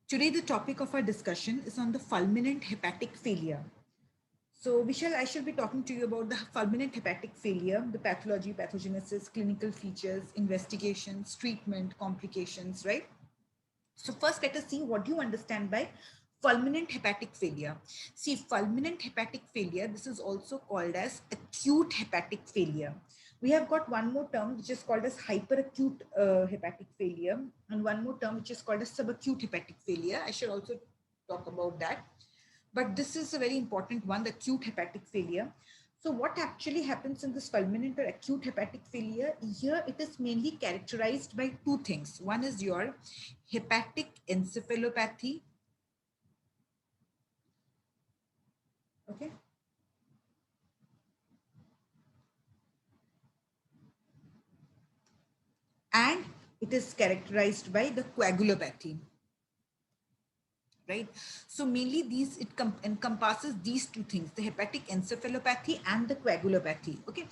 Today, the topic of our discussion is on the fulminant hepatic failure. So, I shall be talking to you about the fulminant hepatic failure, the pathology, pathogenesis, clinical features, investigations, treatment, complications, right? So first, let us see what do you understand by fulminant hepatic failure. See, fulminant hepatic failure, this is also called as acute hepatic failure. We have got one more term which is called as hyperacute hepatic failure, and one more term which is called as subacute hepatic failure. I shall also talk about that. But this is a very important one, the acute hepatic failure. So what actually happens in this fulminant or acute hepatic failure? Here it is mainly characterized by two things. One is your hepatic encephalopathy. Okay. And it is characterized by the coagulopathy. Right. So mainly it encompasses these two things, the hepatic encephalopathy and the coagulopathy. Okay.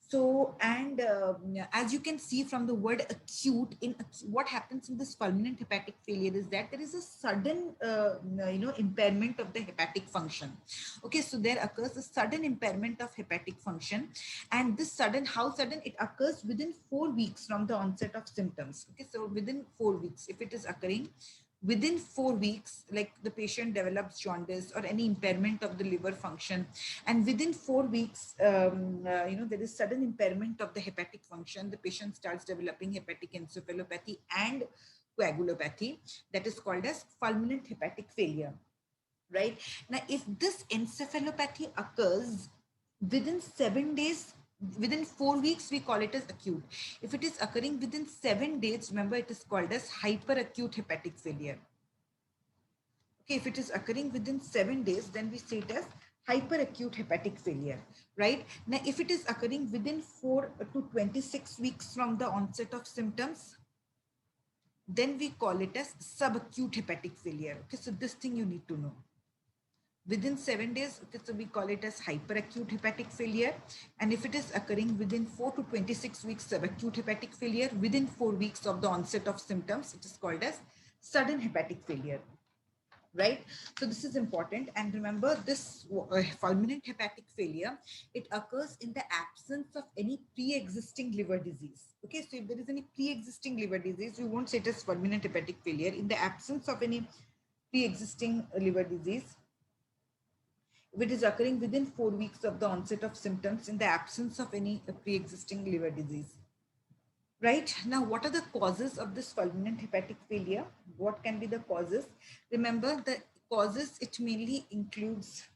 So, and as you can see from the word acute, what happens in this fulminant hepatic failure is that there is a sudden, impairment of the hepatic function. Okay, so there occurs a sudden impairment of hepatic function, and this sudden, how sudden it occurs within 4 weeks from the onset of symptoms. Okay, so within 4 weeks, if it is occurring within 4 weeks, like the patient develops jaundice or any impairment of the liver function, and within 4 weeks, there is sudden impairment of the hepatic function, the patient starts developing hepatic encephalopathy and coagulopathy. That is called as fulminant hepatic failure. Right now, if this encephalopathy occurs within 7 days, within 4 weeks, we call it as acute. If it is occurring within 7 days, remember it is called as hyperacute hepatic failure. Okay, if it is occurring within 7 days, then we say it as hyperacute hepatic failure. Right now, if it is occurring within 4 to 26 weeks from the onset of symptoms, then we call it as subacute hepatic failure. Okay, so this thing you need to know. Within 7 days, okay, so we call it as hyperacute hepatic failure. And if it is occurring within 4 to 26 weeks, subacute hepatic failure. Within 4 weeks of the onset of symptoms, it is called as sudden hepatic failure. Right? So this is important. And remember, this fulminant hepatic failure, it occurs in the absence of any pre-existing liver disease. Okay, so if there is any pre-existing liver disease, we won't say it as fulminant hepatic failure. In the absence of any pre-existing liver disease, if it is occurring within 4 weeks of the onset of symptoms, in the absence of any pre-existing liver disease. Right now, what are the causes of this fulminant hepatic failure? What can be the causes? Remember, the causes, it mainly includes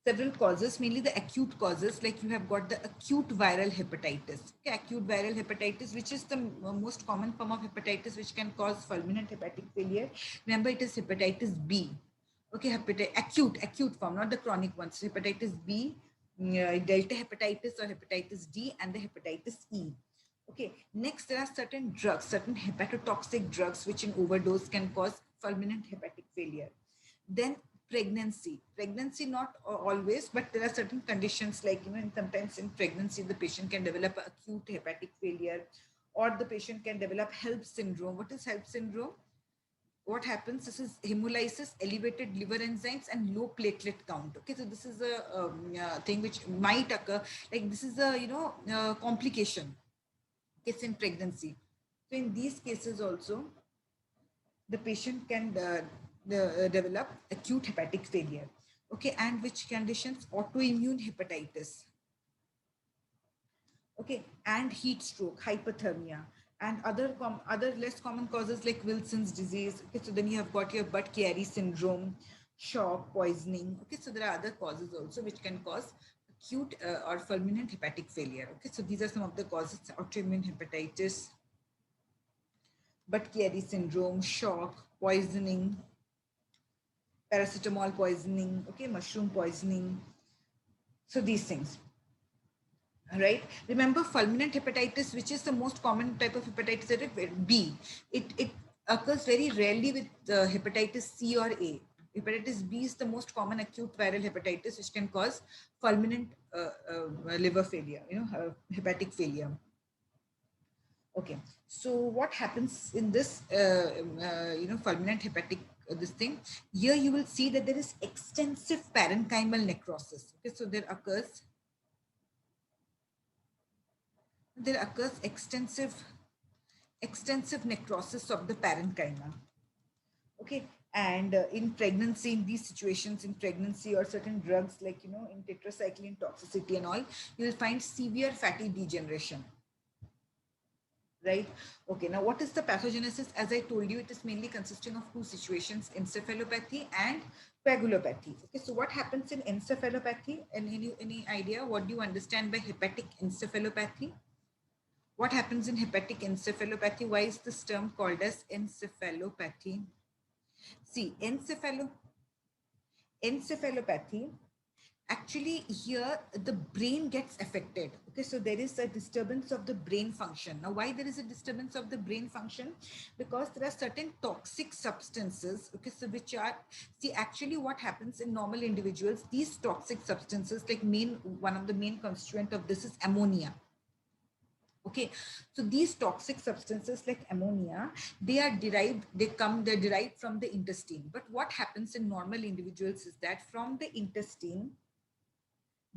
several causes, mainly the acute causes, like you have got the acute viral hepatitis. Okay, acute viral hepatitis, which is the most common form of hepatitis which can cause fulminant hepatic failure. Remember, it is hepatitis B. Okay, acute form, not the chronic ones. So hepatitis B, delta hepatitis or hepatitis D, and the hepatitis E. Okay, next there are certain drugs, certain hepatotoxic drugs which in overdose can cause fulminant hepatic failure. Then pregnancy not always, but there are certain conditions, like sometimes in pregnancy the patient can develop acute hepatic failure, or the patient can develop HELLP syndrome. What is HELLP syndrome? What happens, this is hemolysis, elevated liver enzymes, and low platelet count. Okay, so this is a thing which might occur, like this is a complication case in pregnancy. So in these cases also, the patient can develop acute hepatic failure. Okay, and which conditions? Autoimmune hepatitis. Okay, and heat stroke, hypothermia, and other less common causes like Wilson's disease. Okay, so then you have got your Budd-Chiari syndrome, shock, poisoning. Okay, so there are other causes also which can cause acute or fulminant hepatic failure. Okay, so these are some of the causes: autoimmune hepatitis, Budd-Chiari syndrome, shock, poisoning, paracetamol poisoning, okay, mushroom poisoning. So these things, right? Remember, fulminant hepatitis, which is the most common type of hepatitis, B. It occurs very rarely with hepatitis C or A. Hepatitis B is the most common acute viral hepatitis, which can cause fulminant liver failure, hepatic failure. Okay, so what happens in this, fulminant hepatic, this thing, here you will see that there is extensive parenchymal necrosis. Okay, so there occurs extensive necrosis of the parenchyma. Okay, and in pregnancy, in these situations, in pregnancy or certain drugs like, in tetracycline toxicity and all, you will find severe fatty degeneration. Right. Okay. Now, what is the pathogenesis? As I told you, it is mainly consisting of two situations: encephalopathy and coagulopathy. Okay. So, what happens in encephalopathy? And any idea? What do you understand by hepatic encephalopathy? What happens in hepatic encephalopathy? Why is this term called as encephalopathy? See, encephalopathy, actually here the brain gets affected. Okay, so there is a disturbance of the brain function. Now, why there is a disturbance of the brain function? Because there are certain toxic substances, okay, so which are, see, actually what happens in normal individuals, these toxic substances, like one of the main constituent of this is ammonia. Okay, so these toxic substances like ammonia, they're derived from the intestine. But what happens in normal individuals is that from the intestine,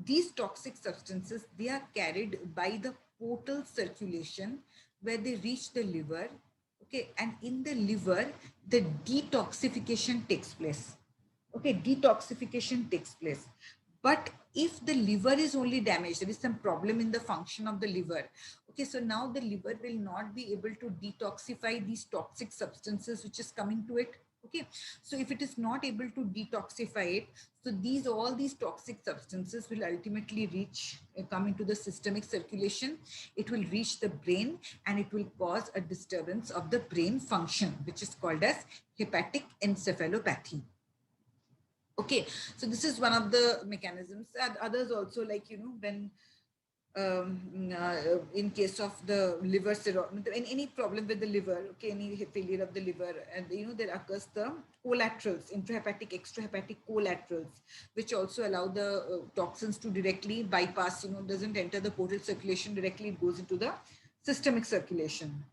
these toxic substances, they are carried by the portal circulation, where they reach the liver. Okay, and in the liver, the detoxification takes place. Okay, detoxification takes place. But if the liver is only damaged, there is some problem in the function of the liver. Okay, so now the liver will not be able to detoxify these toxic substances which is coming to it. Okay, so if it is not able to detoxify it, so all these toxic substances will ultimately come into the systemic circulation. It will reach the brain, and it will cause a disturbance of the brain function, which is called as hepatic encephalopathy. Okay, so this is one of the mechanisms. And others also, like, when in case of the liver cirrhosis, any problem with the liver, okay, any failure of the liver, and there occurs the collaterals, intrahepatic, extrahepatic collaterals, which also allow the toxins to directly bypass, doesn't enter the portal circulation directly, it goes into the systemic circulation,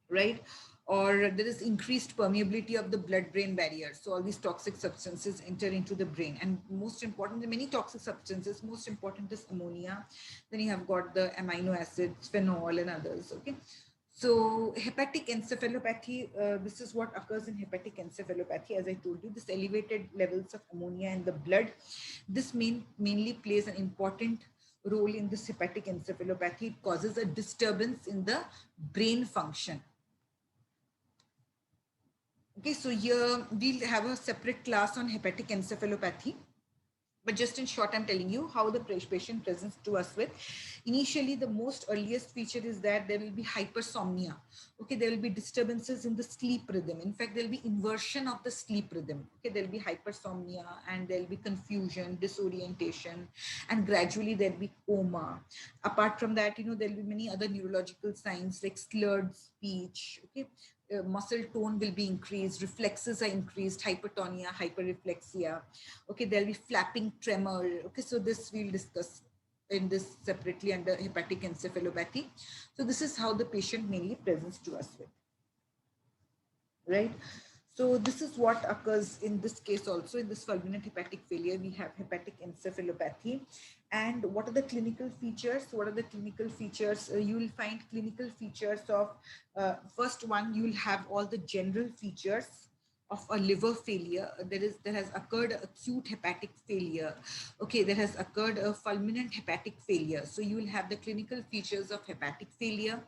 right? Or there is increased permeability of the blood-brain barrier. So all these toxic substances enter into the brain. And most important, the many toxic substances, most important is ammonia. Then you have got the amino acids, phenol, and others. Okay. So hepatic encephalopathy, this is what occurs in hepatic encephalopathy. As I told you, this elevated levels of ammonia in the blood, this mainly plays an important role in this hepatic encephalopathy. It causes a disturbance in the brain function. Okay, so here we'll have a separate class on hepatic encephalopathy. But just in short, I'm telling you how the patient presents to us with. Initially, the most earliest feature is that there will be hypersomnia. Okay, there will be disturbances in the sleep rhythm. In fact, there will be inversion of the sleep rhythm. Okay, there will be hypersomnia, and there will be confusion, disorientation, and gradually there will be coma. Apart from that, there will be many other neurological signs like slurred speech. Okay, muscle tone will be increased, reflexes are increased, hypertonia, hyperreflexia. Okay, there'll be flapping tremor. Okay, so this we'll discuss in this separately under hepatic encephalopathy. So this is how the patient mainly presents to us with, right? So this is what occurs in this case also. In this fulminant hepatic failure, we have hepatic encephalopathy. And what are the clinical features? What are the clinical features? You will find clinical features of, first one, you will have all the general features of a liver failure. There has occurred acute hepatic failure. Okay, there has occurred a fulminant hepatic failure. So you will have the clinical features of hepatic failure.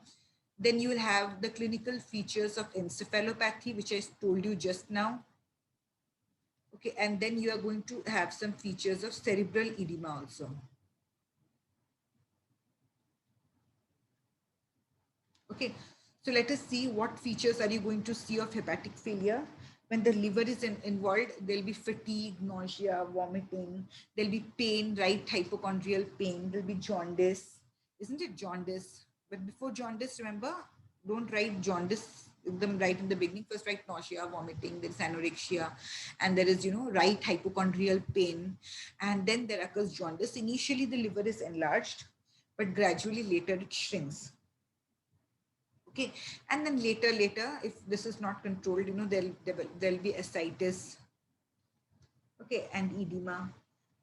Then you will have the clinical features of encephalopathy, which I told you just now. Okay, and then you are going to have some features of cerebral edema also. Okay, so let us see what features are you going to see of hepatic failure. When the liver is involved, there'll be fatigue, nausea, vomiting, there'll be pain, right? Hypochondrial pain, there'll be jaundice. Isn't it jaundice? But before jaundice, remember, don't write jaundice them right in the beginning. First write nausea, vomiting, there's anorexia, and there is, right hypochondrial pain, and then there occurs jaundice. Initially, the liver is enlarged, but gradually later it shrinks. Okay, and then later, if this is not controlled, you know, there'll be ascites, okay, and edema.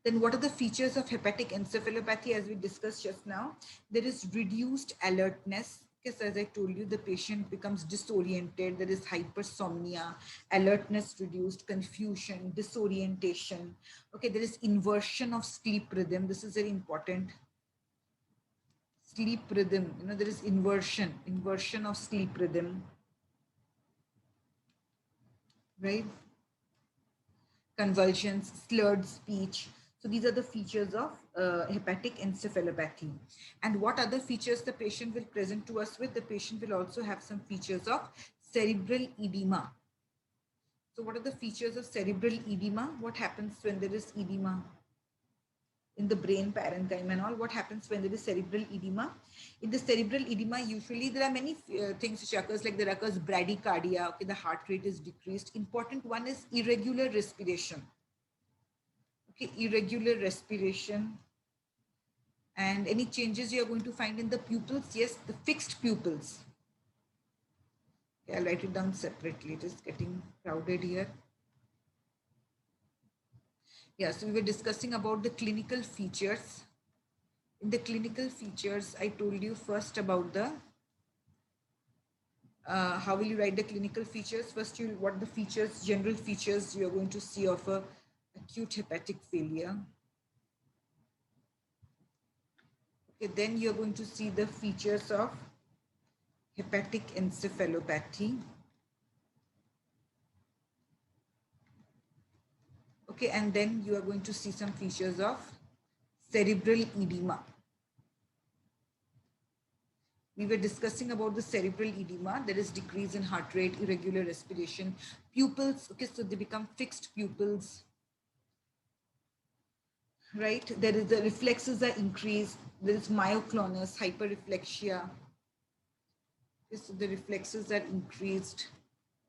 Then what are the features of hepatic encephalopathy as we discussed just now? There is reduced alertness, because as I told you, the patient becomes disoriented. There is hypersomnia, alertness reduced, confusion, disorientation. Okay, there is inversion of sleep rhythm. This is very important. Sleep rhythm, you know, there is inversion of sleep rhythm, right? Convulsions, slurred speech. So these are the features of hepatic encephalopathy. And what other features the patient will present to us with? The patient will also have some features of cerebral edema. So what are the features of cerebral edema? What happens when there is edema in the brain parenchyma and all? What happens when there is cerebral edema? In the cerebral edema, usually there are many things which occurs, like there occurs bradycardia, okay, the heart rate is decreased. Important one is irregular respiration. Okay, irregular respiration. And any changes you are going to find in the pupils? Yes, the fixed pupils. Okay, I'll write it down separately. It is getting crowded here. Yeah, so we were discussing about the clinical features. In the clinical features, I told you first about the how will you write the clinical features? First, you what the features, general features you are going to see of a acute hepatic failure. Okay, then you're going to see the features of hepatic encephalopathy. Okay, and then you are going to see some features of cerebral edema. We were discussing about the cerebral edema. There is decrease in heart rate, irregular respiration, pupils. Okay, so they become fixed pupils, right? There is the reflexes are increased. There is myoclonus, hyperreflexia. Okay, so the reflexes are increased.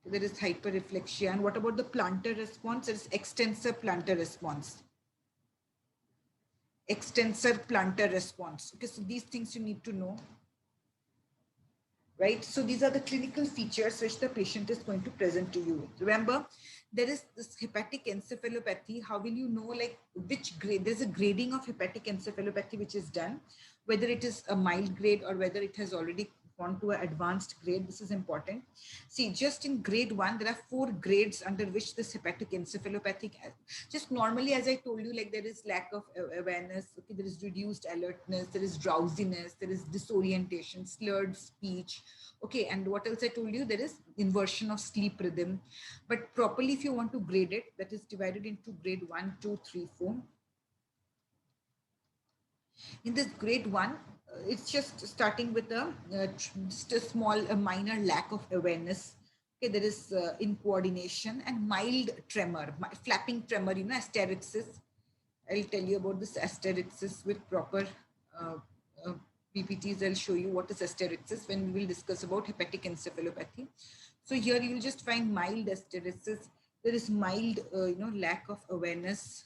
There is hyperreflexia. And what about the plantar response? There is extensor plantar response. Extensor plantar response. Okay, so these things you need to know. Right? So these are the clinical features which the patient is going to present to you. Remember, there is this hepatic encephalopathy. How will you know like which grade? There's a grading of hepatic encephalopathy which is done, whether it is a mild grade or whether it has already gone to an advanced grade. This is important. See, just in grade 1, there are 4 grades under which this hepatic encephalopathy, just normally, as I told you, like there is lack of awareness, okay, there is reduced alertness, there is drowsiness, there is disorientation, slurred speech, okay, and what else I told you? There is inversion of sleep rhythm. But properly, if you want to grade it, that is divided into grade 1, 2, 3, 4. In this grade 1, it's just starting with just a small, a minor lack of awareness. Okay, there is incoordination and mild tremor, flapping tremor, you know, asterixis. I'll tell you about this asterixis with proper uh, uh, PPTs. I'll show you what is asterixis when we will discuss about hepatic encephalopathy. So here you will just find mild asterixis. There is mild, lack of awareness.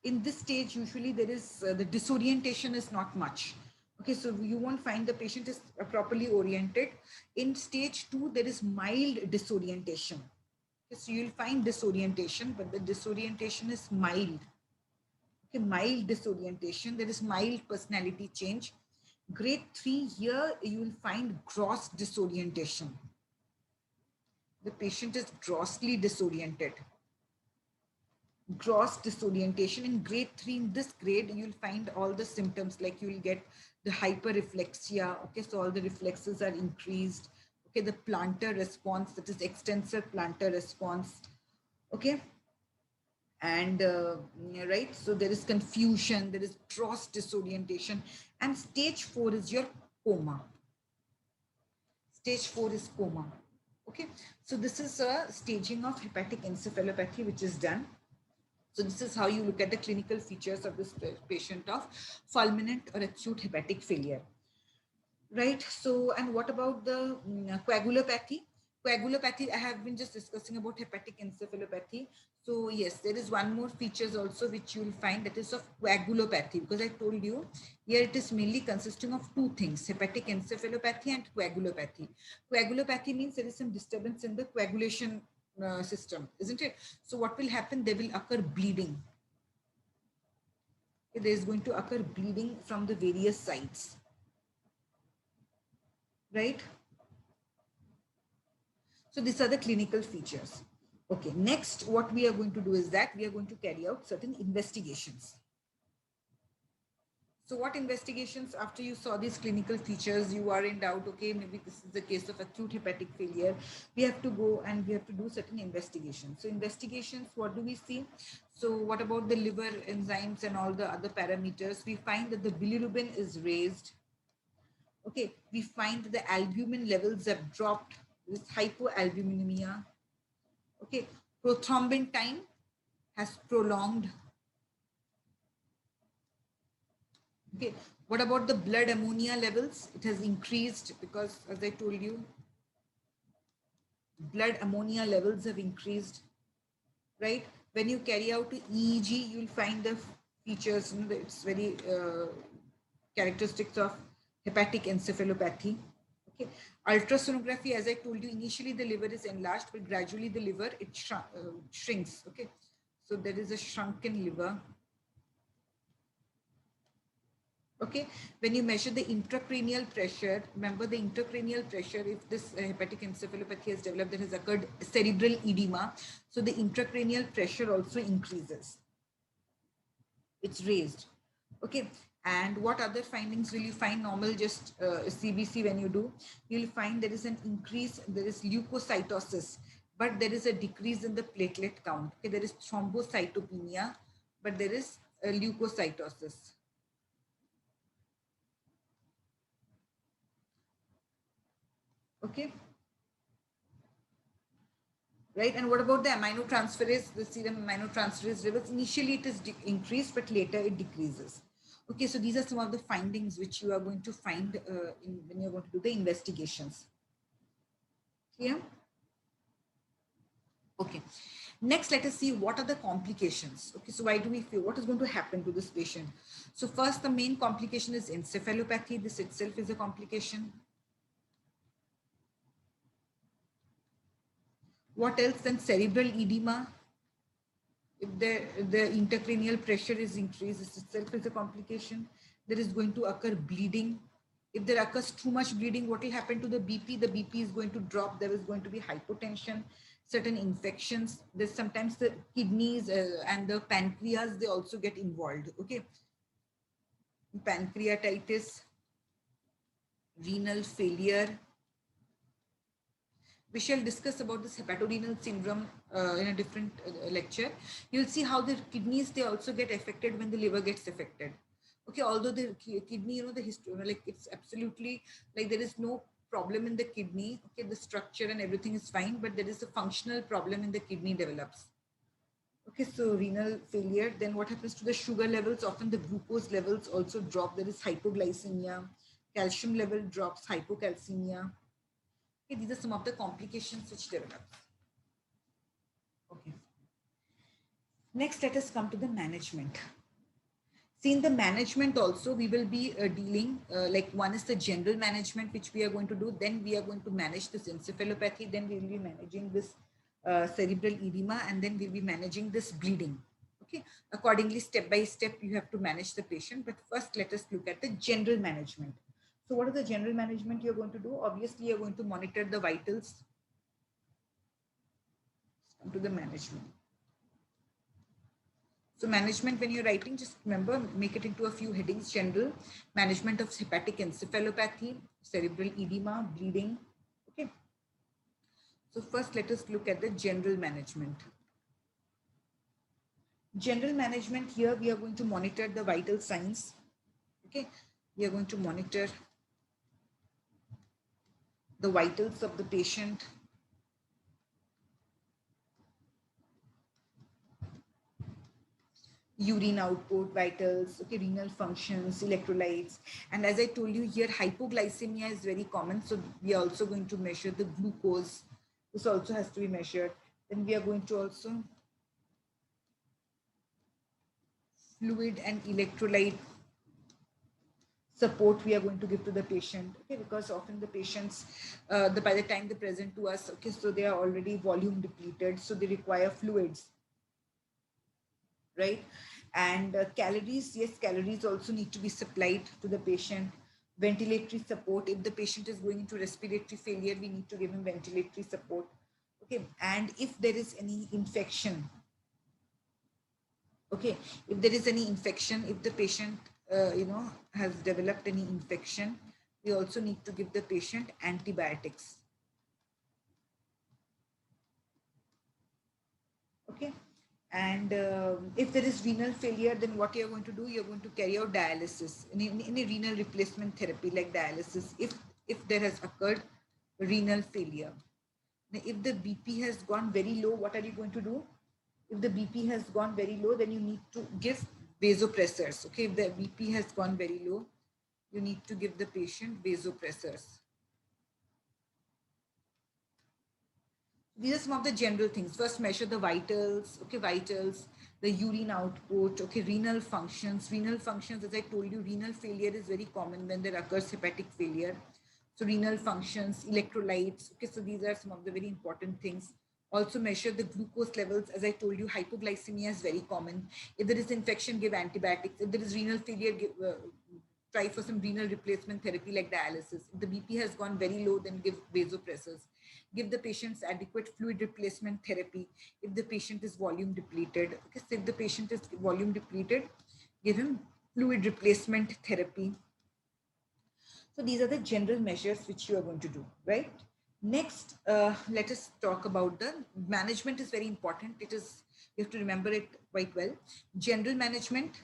In this stage, usually there is the disorientation is not much. Okay, so you won't find the patient is properly oriented. In stage 2, there is mild disorientation. Okay, so you'll find disorientation, but the disorientation is mild. Okay, mild disorientation. There is mild personality change. Grade 3, here you will find gross disorientation. The patient is grossly disoriented. Gross disorientation. In grade 3, in this grade you'll find all the symptoms, like you'll get the hyperreflexia. Okay, so all the reflexes are increased. Okay, the plantar response, that is extensor plantar response. Okay, and right, so there is confusion, there is gross disorientation, and stage 4 is your coma. Stage 4 is coma. Okay, so this is a staging of hepatic encephalopathy which is done. So this is how you look at the clinical features of this patient of fulminant or acute hepatic failure. Right. So, and what about the coagulopathy? Coagulopathy, I have been just discussing about hepatic encephalopathy. So yes, there is one more features also which you will find, that is of coagulopathy, because I told you here it is mainly consisting of two things, hepatic encephalopathy and coagulopathy. Coagulopathy means there is some disturbance in the coagulation system, isn't it? So what will happen? There will occur bleeding. Okay, there is going to occur bleeding from the various sides, right? So these are the clinical features. Okay, next what we are going to do is that we are going to carry out certain investigations. So what investigations, after you saw these clinical features, you are in doubt, okay, maybe this is the case of acute hepatic failure. We have to go and we have to do certain investigations. So investigations, what do we see? So what about the liver enzymes and all the other parameters? We find that the bilirubin is raised. Okay, we find that the albumin levels have dropped. This hypoalbuminemia. Okay, prothrombin time has prolonged. Okay, what about the blood ammonia levels? It has increased because, as I told you, blood ammonia levels have increased, right? When you carry out EEG, you'll find the features, you know, it's very characteristics of hepatic encephalopathy. Okay, ultrasonography, as I told you, initially the liver is enlarged, but gradually the liver shrinks. Okay, so there is a shrunken liver. Okay, when you measure the intracranial pressure, remember the intracranial pressure, if this hepatic encephalopathy has developed, that has occurred cerebral edema, so the intracranial pressure also increases. It's raised. Okay, and what other findings will you find? Normal just CBC, when you do, you'll find there is an increase, there is leukocytosis, but there is a decrease in the platelet count. Okay, there is thrombocytopenia, but there is leukocytosis. Okay, right? And what about the aminotransferase, the serum aminotransferase levels? Initially, it is increased, but later it decreases. Okay, so these are some of the findings which you are going to find when you're going to do the investigations. Yeah. Okay. Next, let us see what are the complications. Okay, so why do we feel, what is going to happen to this patient? So first, the main complication is encephalopathy. This itself is a complication. What else? Then cerebral edema. If the intracranial pressure is increased, this itself is a complication. There is going to occur bleeding. If there occurs too much bleeding, what will happen to the BP? The BP is going to drop. There is going to be hypotension, certain infections. There's sometimes the kidneys and the pancreas, they also get involved. Okay, pancreatitis, renal failure. We shall discuss about this hepatorenal syndrome in a different lecture. You'll see how the kidneys, they also get affected when the liver gets affected. Okay, although the kidney, you know, the history, like it's absolutely like there is no problem in the kidney. Okay, the structure and everything is fine, but there is a functional problem in the kidney develops. Okay, so renal failure. Then what happens to the sugar levels? Often the glucose levels also drop. There is hypoglycemia. Calcium level drops, hypocalcemia. Okay, these are some of the complications which develop. Okay. Next, let us come to the management. See, in the management also, we will be dealing, like one is the general management, which we are going to do. Then we are going to manage this encephalopathy. Then we will be managing this cerebral edema. And then we'll be managing this bleeding. Okay. Accordingly, step by step, you have to manage the patient. But first, let us look at the general management. So what is the general management you're going to do? Obviously, you're going to monitor the vitals. Come to the management. So management, when you're writing, just remember, make it into a few headings: general, management of hepatic encephalopathy, cerebral edema, bleeding. Okay. So first, let us look at the general management. General management, here we are going to monitor the vital signs. Okay. We are going to monitor the vitals of the patient. Urine output, vitals, okay, renal functions, electrolytes. And as I told you here, hypoglycemia is very common. So we are also going to measure the glucose, This also has to be measured. Then we are going to also fluid and electrolyte support we are going to give to the patient, okay, because often the patients, by the time they present to us, okay, so they are already volume depleted, so they require fluids, right? And calories, yes, calories also need to be supplied to the patient. Ventilatory support, if the patient is going into respiratory failure, we need to give him ventilatory support, okay. And if there is any infection, okay, if there is any infection, if the patient has developed any infection, we also need to give the patient antibiotics, okay. And if there is renal failure, then what you're going to do, you're going to carry out dialysis in a renal replacement therapy like dialysis, if there has occurred renal failure. Now, if the BP has gone very low, what are you going to do? If the BP has gone very low, then you need to give vasopressors. Okay, if the BP has gone very low, you need to give the patient vasopressors. These are some of the general things. First, measure the vitals. Okay, vitals, the urine output. Okay, renal functions. Renal functions, as I told you, renal failure is very common when there occurs hepatic failure. So renal functions, electrolytes. Okay, so these are some of the very important things. Also measure the glucose levels. As I told you, hypoglycemia is very common. If there is infection, give antibiotics. If there is renal failure, try for some renal replacement therapy like dialysis. If the BP has gone very low, then give vasopressors. Give the patients adequate fluid replacement therapy if the patient is volume depleted. Okay, so if the patient is volume depleted, give him fluid replacement therapy. So these are the general measures which you are going to do, right? Next, let us talk about the management is very important. It is, you have to remember it quite well. General management,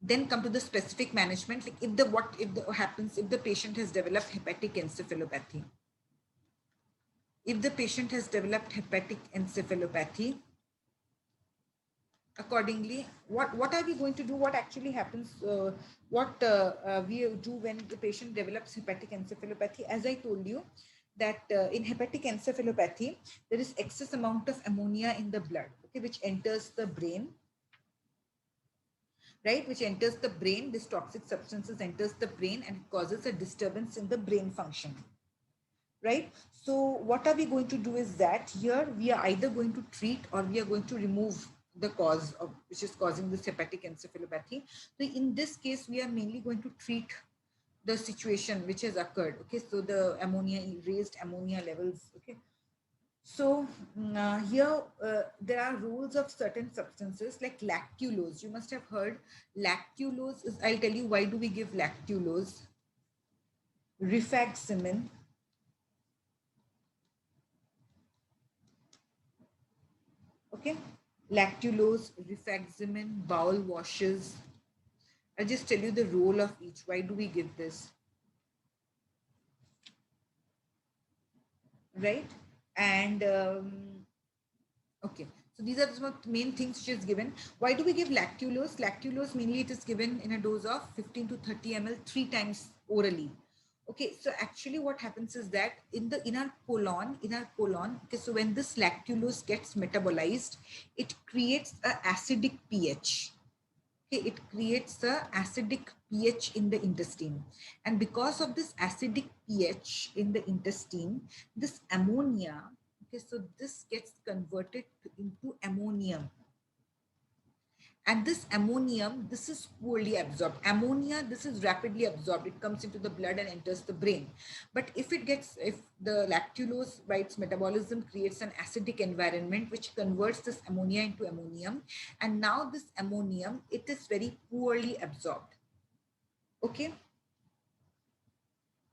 then come to the specific management. Like if the what if the happens if the patient has developed hepatic encephalopathy. If the patient has developed hepatic encephalopathy, accordingly, what are we going to do? What actually happens? What we do when the patient develops hepatic encephalopathy? As I told you, that in hepatic encephalopathy, there is excess amount of ammonia in the blood, okay, which enters the brain, right? Which enters the brain. This toxic substances enters the brain and it causes a disturbance in the brain function, right? So what are we going to do is that here we are either going to treat or we are going to remove the cause of which is causing this hepatic encephalopathy. So in this case, we are mainly going to treat the situation which has occurred. Okay, so the ammonia, raised ammonia levels. Okay, so here there are rules of certain substances like lactulose. You must have heard lactulose is, I'll tell you why do we give lactulose. Rifaximin, okay, lactulose, rifaximin, bowel washes. I'll just tell you the role of each. Why do we give this? Right? And okay, so these are the main things which is given. Why do we give lactulose? Lactulose mainly it is given in a dose of 15 to 30 ml 3 times orally. Okay, so actually what happens is that in our colon, okay, so when this lactulose gets metabolized, it creates a acidic pH. Okay, it creates a acidic pH in the intestine, and because of this acidic pH in the intestine, this ammonia, okay, so this gets converted into ammonium, and this ammonium, this is poorly absorbed. Ammonia, this is rapidly absorbed. It comes into the blood and enters the brain. But if the lactulose by its metabolism creates an acidic environment which converts this ammonia into ammonium, and now this ammonium, it is very poorly absorbed. Okay.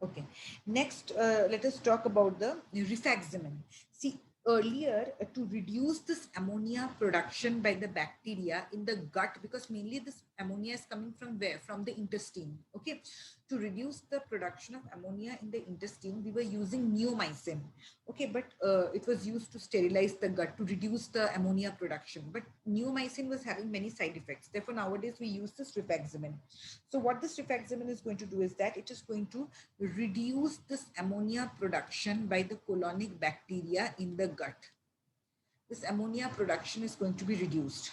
Okay. Next, let us talk about the rifaximin. See, earlier to reduce this ammonia production by the bacteria in the gut, because mainly this ammonia is coming from where? From the intestine. Okay. To reduce the production of ammonia in the intestine, we were using neomycin. Okay, but it was used to sterilize the gut to reduce the ammonia production. But neomycin was having many side effects. Therefore, nowadays we use this rifaximin. So what this rifaximin is going to do is that it is going to reduce this ammonia production by the colonic bacteria in the gut. This ammonia production is going to be reduced.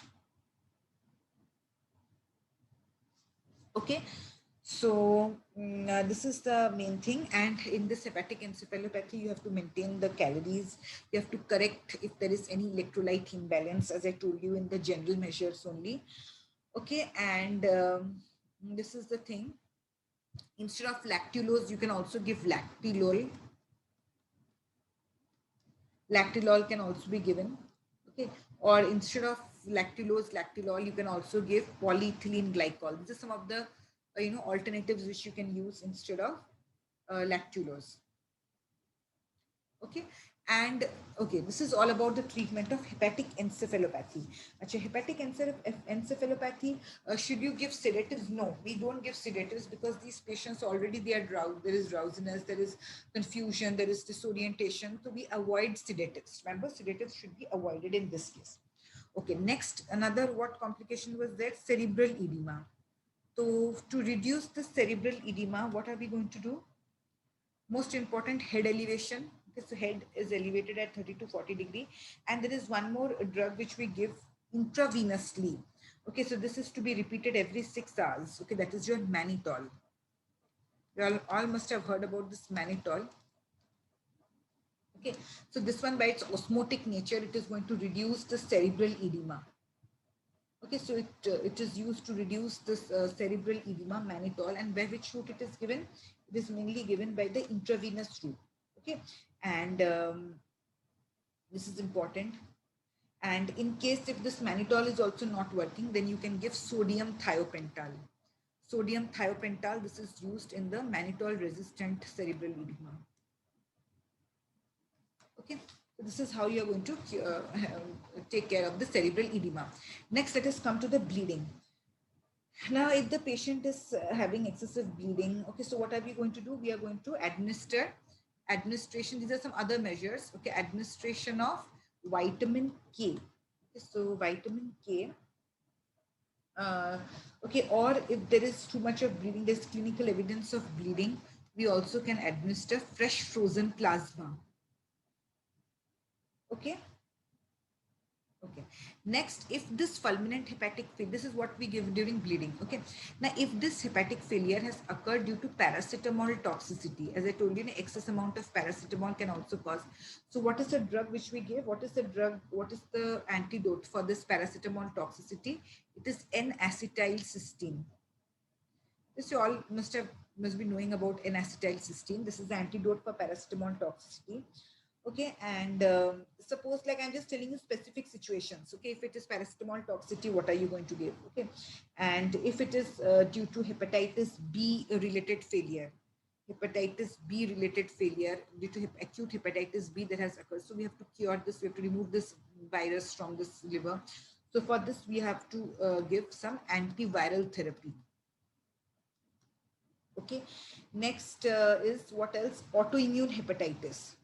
Okay, so this is the main thing. And in this hepatic encephalopathy, you have to maintain the calories. You have to correct if there is any electrolyte imbalance, as I told you, in the general measures only. Okay, and this is the thing. Instead of lactulose, you can also give lactilol. Lactilol can also be given. Okay, or instead of lactulol, you can also give polyethylene glycol. These are some of the alternatives which you can use instead of lactulose. Okay, and okay, this is all about the treatment of hepatic encephalopathy. Achha, hepatic encephalopathy, should you give sedatives? No, we don't give sedatives, because these patients already, they are drowsy. There is drowsiness, there is confusion, there is disorientation. So we avoid sedatives. Remember, sedatives should be avoided in this case. Okay, next, another what complication was there? Cerebral edema. So to reduce the cerebral edema, what are we going to do? Most important, head elevation. Okay, so head is elevated at 30 to 40 degree. And there is one more drug which we give intravenously. Okay, so this is to be repeated every 6 hours. Okay, that is your mannitol. You all must have heard about this mannitol. Okay, so this one, by its osmotic nature, it is going to reduce the cerebral edema. Okay, so it is used to reduce this cerebral edema, mannitol. And by which route it is given? It is mainly given by the intravenous route. Okay, and this is important. And in case if this mannitol is also not working, then you can give sodium thiopental. Sodium thiopental, this is used in the mannitol resistant cerebral edema. Okay, so this is how you are going to take care of the cerebral edema. Next, let us come to the bleeding. Now, if the patient is having excessive bleeding, okay, so what are we going to do? We are going to administration. These are some other measures. Okay, administration of vitamin K. Okay, so vitamin K. Okay, or if there is too much of bleeding, there's clinical evidence of bleeding, we also can administer fresh frozen plasma. Okay. Okay. Next, if this fulminant hepatic failure, this is what we give during bleeding. Okay. Now, if this hepatic failure has occurred due to paracetamol toxicity, as I told you, an excess amount of paracetamol can also cause. So, what is the drug which we give? What is the drug? What is the antidote for this paracetamol toxicity? It is N-acetylcysteine. This you all must be knowing about N-acetylcysteine. This is the antidote for paracetamol toxicity. Okay, and suppose, like, I'm just telling you specific situations. Okay, if it is paracetamol toxicity, what are you going to give? Okay, and if it is due to hepatitis B related failure, hepatitis B related failure due to acute hepatitis B that has occurred, so we have to cure this. We have to remove this virus from this liver. So for this, we have to give some antiviral therapy. Okay, next is what else? Autoimmune hepatitis.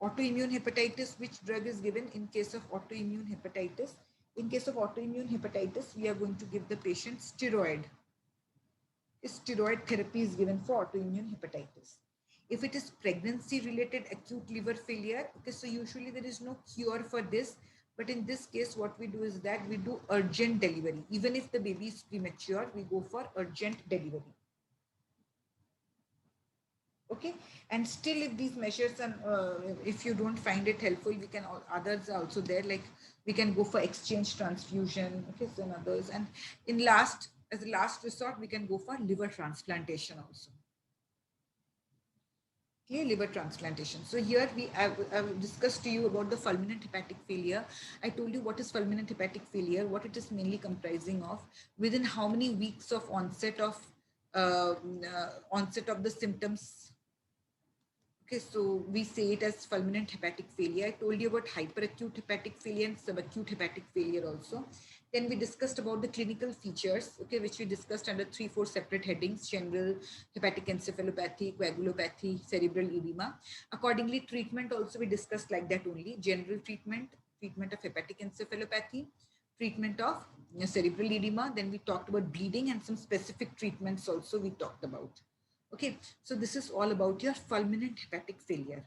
Autoimmune hepatitis, which drug is given in case of autoimmune hepatitis? In case of autoimmune hepatitis, we are going to give the patient steroid. Steroid therapy is given for autoimmune hepatitis. If it is pregnancy related acute liver failure, okay, so usually there is no cure for this. But in this case, what we do is that we do urgent delivery. Even if the baby is premature, we go for urgent delivery. Okay, and still if these measures, and if you don't find it helpful, we can, others are also there, like we can go for exchange transfusion. Okay, so others, and as a last resort, we can go for liver transplantation also. Okay, liver transplantation. So here I've discussed to you about the fulminant hepatic failure. I told you what is fulminant hepatic failure, what it is mainly comprising of, within how many weeks of onset of the symptoms. Okay, so we say it as fulminant hepatic failure. I told you about hyperacute hepatic failure and subacute hepatic failure also. Then we discussed about the clinical features, okay, which we discussed under 3-4 separate headings: general hepatic encephalopathy, coagulopathy, cerebral edema. Accordingly, treatment also we discussed like that only: general treatment, treatment of hepatic encephalopathy, treatment of cerebral edema. Then we talked about bleeding, and some specific treatments also we talked about. Okay, so this is all about your fulminant hepatic failure.